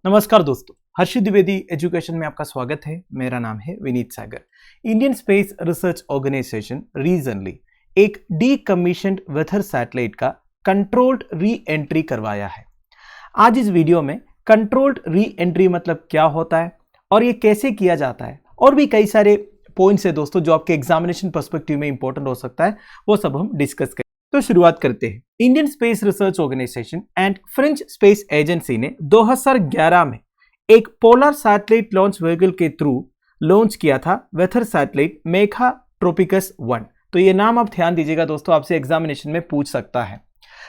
नमस्कार दोस्तों, हर्षित द्विवेदी एजुकेशन में आपका स्वागत है। मेरा नाम है Vineet Sagar. Indian space research organisation regionally एक डीकमीशन्ड वेदर सैटेलाइट का कंट्रोल्ड री एंट्री करवाया है। आज इस वीडियो में कंट्रोल्ड री एंट्री मतलब क्या होता है और ये कैसे किया जाता है, और भी कई सारे पॉइंट्स है दोस्तों जो आपके एग्जामिनेशन पर्सपेक्टिव में इंपॉर्टेंट हो सकता है, वो सब हम डिस्कस करें। तो शुरुआत करते हैं। Indian space research Organisation and French Space Agency ने 2011 में एक पोलर सैटेलाइट लॉन्च व्हीकल के थ्रू लॉन्च किया था वेदर सैटेलाइट मेघा ट्रोपिकस 1। तो ये नाम आप ध्यान दीजिएगा दोस्तों, आपसे एग्जामिनेशन में पूछ सकता है।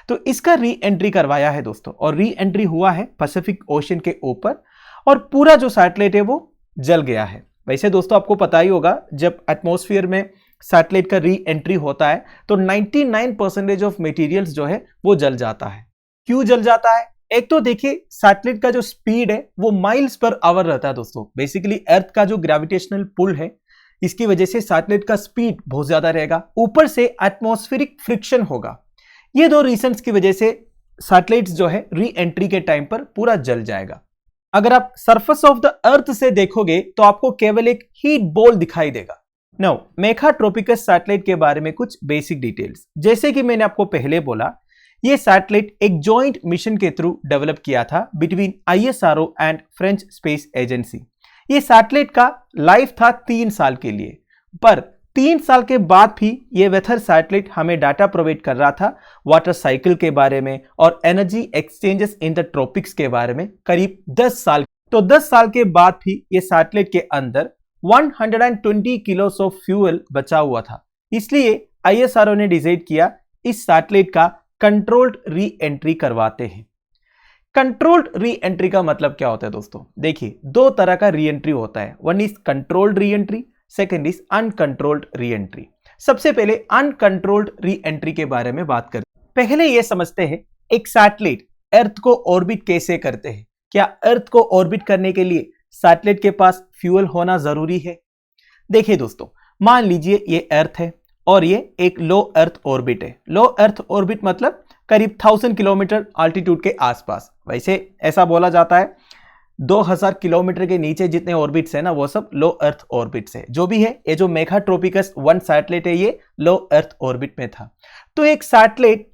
तो इसका री एंट्री करवाया है दोस्तों, और री एंट्री हुआ है पैसिफिक ओशन के ऊपर, और पूरा जो सैटेलाइट है वो जल गया है। वैसे दोस्तों आपको पता ही होगा, जब एटमॉस्फेयर में सैटेलाइट का री एंट्री होता है तो 99% ऑफ मटेरियल्स जो है वो जल जाता है। क्यों जल जाता है? एक तो देखिए, सैटेलाइट का जो स्पीड है वो माइल्स पर आवर रहता है दोस्तों। बेसिकली अर्थ का जो ग्रेविटेशनल पुल है, इसकी वजह से सैटेलाइट का स्पीड बहुत ज्यादा रहेगा। ऊपर से एटमॉस्फेरिक फ्रिक्शन होगा। ये दो रीजंस की वजह से सैटेलाइट्स जो है री एंट्री के टाइम पर पूरा जल जाएगा। अगर आप सरफेस ऑफ द अर्थ से देखोगे तो आपको केवल एक हीट बॉल दिखाई देगा। नाउ मेघा ट्रोपिकस सैटेलाइट के बारे में कुछ बेसिक डिटेल्स। जैसे कि मैंने आपको पहले बोला, यह सैटेलाइट एक जॉइंट मिशन के थ्रू डेवलप किया था between ISRO and French Space agency. यह सैटेलाइट का लाइफ था 3 साल के लिए, पर 3 साल के बाद भी यह वेदर सैटेलाइट हमें डाटा प्रोवाइड कर रहा था वाटर साइकिल के बारे में और energy exchanges in the tropics के बारे में करीब 10 साल। तो 10 साल के बाद भी यह सैटेलाइट के अंदर 120 किलोस ऑफ फ्यूल बचा हुआ था। इसलिए ISRO ने डिसाइड किया इस सैटेलाइट का कंट्रोल्ड री एंट्री करवाते हैं। कंट्रोल्ड री एंट्री का मतलब क्या होता है दोस्तों? देखिए, 2 तरह का री एंट्री होता है। One is controlled re entry, second is uncontrolled re entry. सबसे पहले अनकंट्रोल्ड री एंट्री के बारे में बात करते हैं। पहले यह समझते हैं एक सैटेलाइट अर्थ को ऑर्बिट कैसे करते हैं। क्या अर्थ को ऑर्बिट करने के लिए सैटेलाइट के पास फ्यूल होना जरूरी है? देखिए दोस्तों, मान लीजिए ये अर्थ है और ये एक लो अर्थ ऑर्बिट है। लो अर्थ ऑर्बिट मतलब करीब 1000 किलोमीटर अल्टीट्यूड के आसपास। वैसे ऐसा बोला जाता है 2000 किलोमीटर के नीचे जितने ऑर्बिट्स है ना, वो सब लो अर्थ ऑर्बिट्स है। जो भी है, ये जो मेघा ट्रोपिकस 1 सैटेलाइट है ये लो अर्थ ऑर्बिट में था। तो एक सैटेलाइट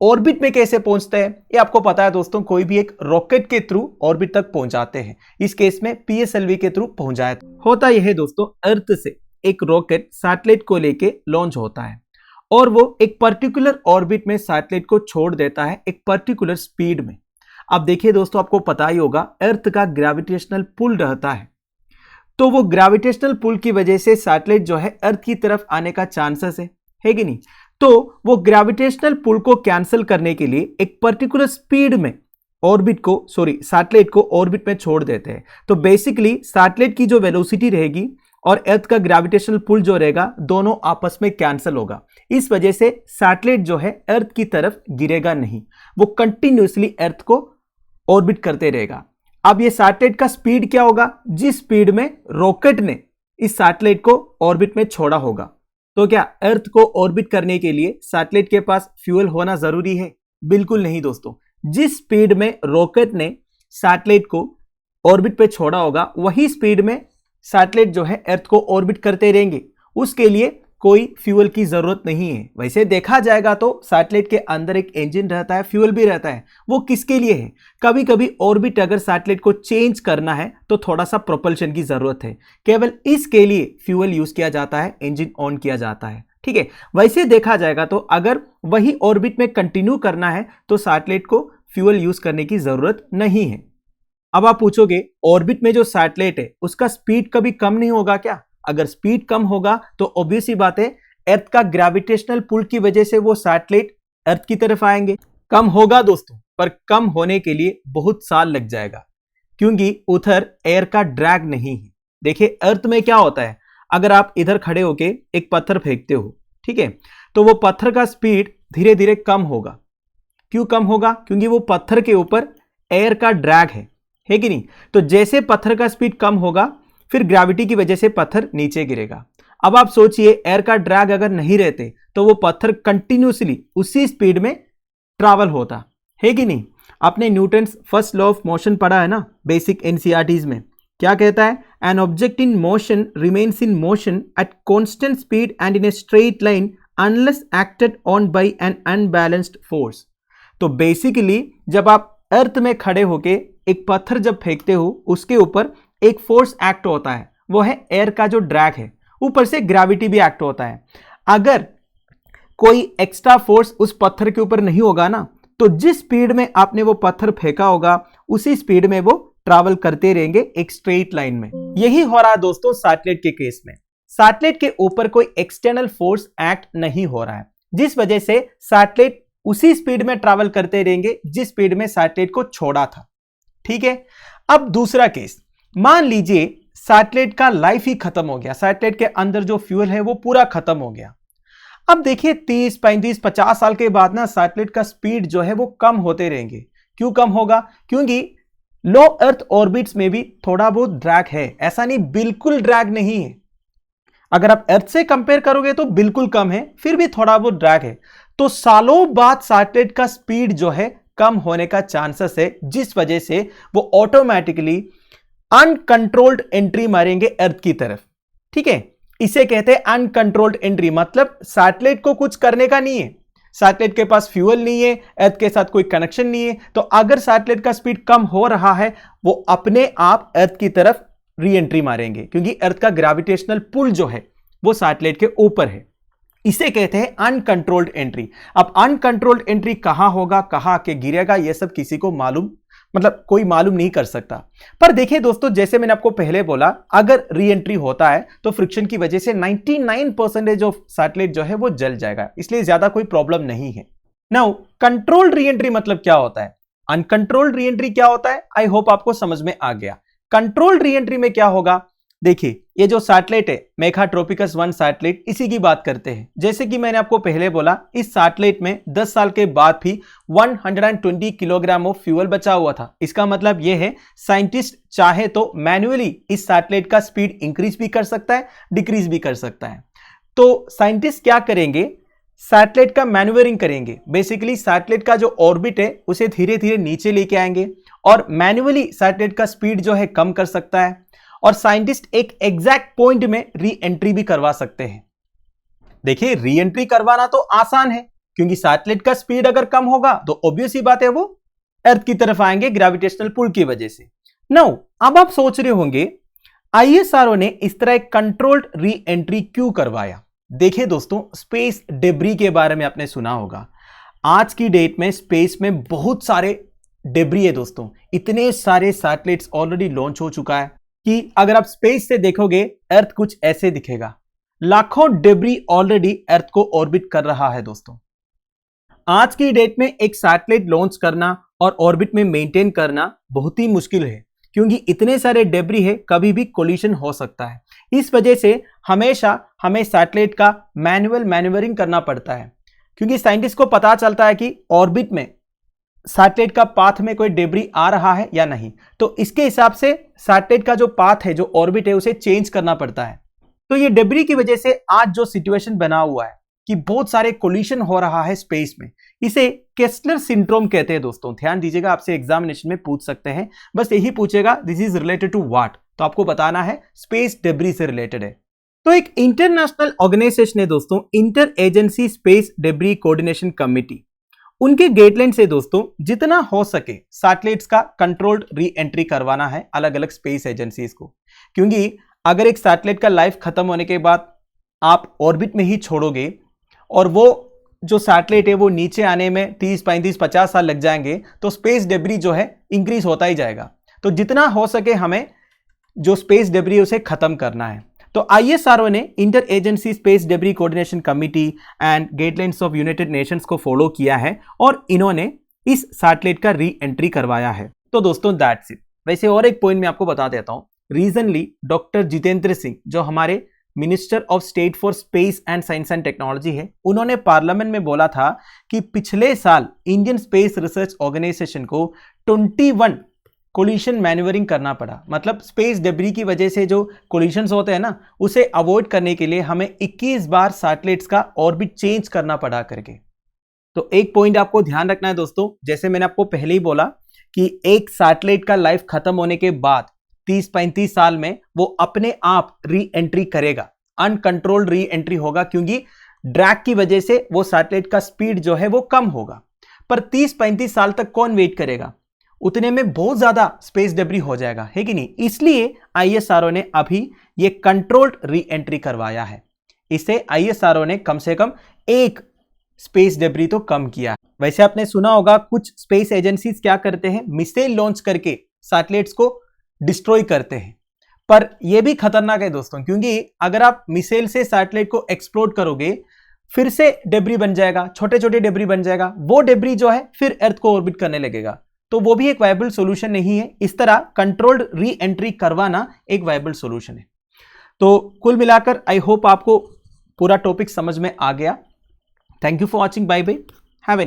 ऑर्बिट में कैसे पहुंचते हैं ये आपको पता है दोस्तों। कोई भी एक रॉकेट के थ्रू ऑर्बिट तक पहुंचाते हैं। इस केस में PSLV के थ्रू पहुंचाया होता यह है दोस्तों, अर्थ से एक रॉकेट सैटेलाइट को लेके लॉन्च होता है और वो एक पर्टिकुलर ऑर्बिट में सैटेलाइट को छोड़ देता है एक पर्टिकुलर स्पीड में। अब देखिए दोस्तों, आपको पता ही होगा अर्थ का ग्रेविटेशनल पुल रहता है, तो वो ग्रेविटेशनल पुल की वजह से सैटेलाइट जो है अर्थ की तरफ आने का चांसेस है कि नहीं? तो वो ग्रेविटेशनल पुल को कैंसिल करने के लिए एक पर्टिकुलर स्पीड में सैटेलाइट को ऑर्बिट में छोड़ देते हैं। तो बेसिकली सैटेलाइट की जो वेलोसिटी रहेगी और अर्थ का ग्रेविटेशनल पुल जो रहेगा, दोनों आपस में कैंसिल होगा। इस वजह से सैटेलाइट जो है अर्थ की तरफ गिरेगा नहीं, वो कंटिन्यूअसली अर्थ को ऑर्बिट करते रहेगा। अब ये सैटेलाइट का स्पीड क्या होगा? जिस स्पीड में रॉकेट ने इस सैटेलाइट को ऑर्बिट में छोड़ा होगा। तो क्या अर्थ को ऑर्बिट करने के लिए सैटेलाइट के पास फ्यूल होना जरूरी है? बिल्कुल नहीं दोस्तों। जिस स्पीड में रॉकेट ने सैटेलाइट को ऑर्बिट पे छोड़ा होगा, वही स्पीड में सैटेलाइट जो है अर्थ को ऑर्बिट करते रहेंगे। उसके लिए कोई फ्यूल की जरूरत नहीं है। वैसे देखा जाएगा तो सैटेलाइट के अंदर एक इंजन रहता है, फ्यूल भी रहता है। वो किसके लिए है? कभी कभी ऑर्बिट अगर सैटेलाइट को चेंज करना है तो थोड़ा सा प्रोपल्शन की जरूरत है, केवल इसके लिए फ्यूल यूज किया जाता है, इंजन ऑन किया जाता है। ठीक है, वैसे देखा जाएगा तो अगर वही ऑर्बिट में कंटिन्यू करना है तो सैटेलाइट को फ्यूल यूज करने की जरूरत नहीं है। अब आप पूछोगे, ऑर्बिट में जो सैटेलाइट है उसका स्पीड कभी कम नहीं होगा क्या? अगर स्पीड कम होगा तो ऑब्वियस ही बात है, अर्थ का ग्रेविटेशनल पुल की वजह से वो सैटेलाइट अर्थ की तरफ आएंगे। कम होगा दोस्तों, पर कम होने के लिए बहुत साल लग जाएगा, क्योंकि उधर एयर का ड्रैग नहीं है। देखिए, अर्थ में क्या होता है, अगर आप इधर खड़े होके एक पत्थर फेंकते हो, ठीक है, तो वो पत्थर का स्पीड धीरे धीरे कम होगा। क्यों कम होगा? क्योंकि वो पत्थर के ऊपर एयर का ड्रैग है कि नहीं? तो जैसे पत्थर का स्पीड कम होगा, फिर ग्रेविटी की वजह से पत्थर नीचे गिरेगा। अब आप सोचिए, एयर का ड्रैग अगर नहीं रहते तो वो पत्थर कंटिन्यूसली उसी स्पीड में ट्रैवल होता है कि नहीं? आपने Newton's first law of motion पढ़ा है ना बेसिक एनसीईआरटीज में। क्या कहता है? An object in motion remains in motion at constant speed and in a straight line unless acted on by an unbalanced force. तो बेसिकली जब आप अर्थ में खड़े होके एक पत्थर जब फेंकते हो उसके ऊपर एक फोर्स एक्ट होता है, वो है एयर का जो ड्रैग है, ऊपर से ग्रेविटी भी एक्ट होता है। अगर कोई एक्स्ट्रा फोर्स उस पत्थर के ऊपर नहीं होगा ना, तो जिस स्पीड में आपने वो पत्थर फेंका होगा उसी स्पीड में वो ट्रैवल करते रहेंगे एक स्ट्रेट लाइन में। यही हो रहा है दोस्तों सैटेलाइट के केस में। सैटेलाइट के ऊपर कोई एक्सटर्नल फोर्स एक्ट नहीं हो रहा है, जिस वजह से सैटेलाइट उसी स्पीड में ट्रैवल करते रहेंगे जिस स्पीड में सैटेलाइट को छोड़ा था। ठीक है, अब दूसरा केस, मान लीजिए सैटेलाइट का लाइफ ही खत्म हो गया, सैटेलाइट के अंदर जो फ्यूल है वो पूरा खत्म हो गया। अब देखिए 30, 35, 50 साल के बाद ना सैटेलाइट का स्पीड जो है वो कम होते रहेंगे। क्यों कम होगा? क्योंकि लो अर्थ ऑर्बिट्स में भी थोड़ा बहुत ड्रैग है, ऐसा नहीं बिल्कुल ड्रैग नहीं है। अगर आप अर्थ से कंपेयर करोगे तो बिल्कुल कम है, फिर भी थोड़ा बहुत ड्रैग है। तो सालों बाद सैटेलाइट का स्पीड जो है कम होने का चांसेस है, जिस वजह से वो ऑटोमेटिकली अनकंट्रोल्ड एंट्री मारेंगे अर्थ की तरफ। ठीक है, इसे कहते हैं अनकंट्रोल्ड एंट्री। मतलब सैटेलाइट को कुछ करने का नहीं है, सैटेलाइट के पास फ्यूल नहीं है, अर्थ के साथ कोई कनेक्शन नहीं है, तो अगर सैटेलाइट का स्पीड कम हो रहा है वो अपने आप अर्थ की तरफ री एंट्री मारेंगे, क्योंकि अर्थ का ग्रेविटेशनल पुल जो है वो सैटेलाइट के ऊपर है। इसे कहते हैं अनकंट्रोल्ड एंट्री। अब अनकंट्रोल्ड एंट्री कहां होगा, कहां आके गिरेगा, यह सब किसी को मालूम, मतलब कोई मालूम नहीं कर सकता। पर देखिए दोस्तों, जैसे मैंने आपको पहले बोला, अगर री एंट्री होता है तो फ्रिक्शन की वजह से 99% ऑफ सैटेलाइट जो है वो जल जाएगा, इसलिए ज्यादा कोई प्रॉब्लम नहीं है। नाउ कंट्रोल्ड री एंट्री मतलब क्या होता है, अनकंट्रोल्ड री एंट्री क्या होता है, आई होप आपको समझ में आ गया। कंट्रोल्ड री एंट्री में क्या होगा, देखिए ये जो सैटेलाइट है मेघा ट्रोपिकस 1 सैटेलाइट, इसी की बात करते हैं। जैसे कि मैंने आपको पहले बोला, इस सैटेलाइट में 10 साल के बाद भी 120 किलोग्राम ऑफ फ्यूल बचा हुआ था। इसका मतलब यह है साइंटिस्ट चाहे तो मैन्युअली इस सैटेलाइट का स्पीड इंक्रीज भी कर सकता है, डिक्रीज भी कर सकता है। तो साइंटिस्ट क्या करेंगे, सैटेलाइट का मैन्यूवरिंग करेंगे। बेसिकली सैटेलाइट का जो ऑर्बिट है उसे धीरे धीरे नीचे लेके आएंगे और मैन्युअली सैटेलाइट का स्पीड जो है कम कर सकता है, और साइंटिस्ट एक एग्जैक्ट पॉइंट में री एंट्री भी करवा सकते हैं। देखिए री एंट्री करवाना तो आसान है, क्योंकि सैटेलाइट का स्पीड अगर कम होगा तो ऑब्वियस ही बात है वो अर्थ की तरफ आएंगे ग्रेविटेशनल पुल की वजह से। नाउ अब आप सोच रहे होंगे आईएसआरओ ने इस तरह एक कंट्रोल्ड री एंट्री क्यों करवाया। देखिए दोस्तों, स्पेस डेब्री के बारे में आपने सुना होगा। आज की डेट में स्पेस में बहुत सारे डेब्री है दोस्तों, इतने सारे सैटेलाइट्स ऑलरेडी लॉन्च हो चुका है कि अगर आप स्पेस से देखोगे अर्थ कुछ ऐसे दिखेगा। लाखों डेब्री ऑलरेडी अर्थ को ऑर्बिट कर रहा है दोस्तों। आज की डेट में एक सैटेलाइट लॉन्च करना और ऑर्बिट में मेंटेन करना बहुत ही मुश्किल है, क्योंकि इतने सारे डेब्री है, कभी भी कोलिशन हो सकता है। इस वजह से हमेशा हमें सैटेलाइट का मैनुअल मैन्यूवरिंग करना पड़ता है, क्योंकि साइंटिस्ट को पता चलता है कि ऑर्बिट में सैटेलाइट का पाथ में कोई डेब्री आ रहा है या नहीं, तो इसके हिसाब से सैटेलाइट का जो पाथ है, जो ऑर्बिट है, उसे चेंज करना पड़ता है। तो ये डेब्री की वजह से आज जो सिचुएशन बना हुआ है कि बहुत सारे कोलिशन हो रहा है स्पेस में, इसे केस्लर सिंड्रोम कहते हैं दोस्तों। ध्यान दीजिएगा, आपसे एग्जामिनेशन में पूछ सकते हैं, बस यही पूछेगा this is related to what, तो आपको बताना है स्पेस डेब्री से रिलेटेड है। तो एक इंटरनेशनल ऑर्गेनाइजेशन है दोस्तों, inter agency space debris coordination committee. उनके गाइडलाइन से दोस्तों जितना हो सके सैटेलाइट्स का कंट्रोल्ड री एंट्री करवाना है अलग अलग स्पेस एजेंसीज को, क्योंकि अगर एक सैटेलाइट का लाइफ खत्म होने के बाद आप ऑर्बिट में ही छोड़ोगे और वो जो सैटेलाइट है वो नीचे आने में 30, 35, 50 साल लग जाएंगे, तो स्पेस डेब्री जो है इंक्रीज होता ही जाएगा। तो जितना हो सके हमें जो स्पेस डेब्री है उसे खत्म करना है। तो आईएसआरओ ने inter agency space debris coordination committee and guidelines of United Nations को फॉलो किया है और इन्होंने इस सैटेलाइट का री एंट्री करवाया है। तो दोस्तों दैट्स इट। वैसे और एक पॉइंट मैं आपको बता देता हूं, रीसेंटली डॉक्टर जितेंद्र सिंह जो हमारे minister of state for space and science and technology है, उन्होंने पार्लियामेंट में बोला था कि पिछले साल इंडियन स्पेस रिसर्च ऑर्गेनाइजेशन को 21 कोलिशन मैन्यूवरिंग करना पड़ा। मतलब स्पेस डेब्री की वजह से जो कोलिशंस होते हैं ना, उसे अवॉइड करने के लिए हमें 21 बार सैटेलाइट्स का ऑर्बिट चेंज करना पड़ा करके। तो एक पॉइंट आपको ध्यान रखना है दोस्तों, जैसे मैंने आपको पहले ही बोला कि एक सैटेलाइट का लाइफ खत्म होने के बाद 30-35 साल में वो अपने आप री एंट्री करेगा, अनकंट्रोल्ड री एंट्री होगा, क्योंकि ड्रैग की वजह से वो सैटेलाइट का स्पीड जो है वो कम होगा। पर 30-35 साल तक कौन वेट करेगा, उतने में बहुत ज्यादा स्पेस डेब्री हो जाएगा, है कि नहीं। इसलिए आईएसआरओ ने अभी ये कंट्रोल्ड री एंट्री करवाया है। इससे आईएसआरओ ने कम से कम एक स्पेस डेब्री तो कम किया है। वैसे आपने सुना होगा कुछ स्पेस एजेंसीज क्या करते हैं, मिसाइल लॉन्च करके सैटेलाइट्स को डिस्ट्रॉय करते हैं, पर यह भी खतरनाक है दोस्तों, क्योंकि अगर आप मिसाइल से सैटेलाइट को एक्सप्लोड करोगे, फिर से डेब्री बन जाएगा, छोटे छोटे डेब्री बन जाएगा, वो डेब्री जो है फिर अर्थ को ऑर्बिट करने लगेगा, तो वो भी एक वायबल सॉल्यूशन नहीं है। इस तरह कंट्रोल्ड री एंट्री करवाना एक वायबल सॉल्यूशन है। तो कुल मिलाकर आई होप आपको पूरा टॉपिक समझ में आ गया। Thank you for watching, bye bye.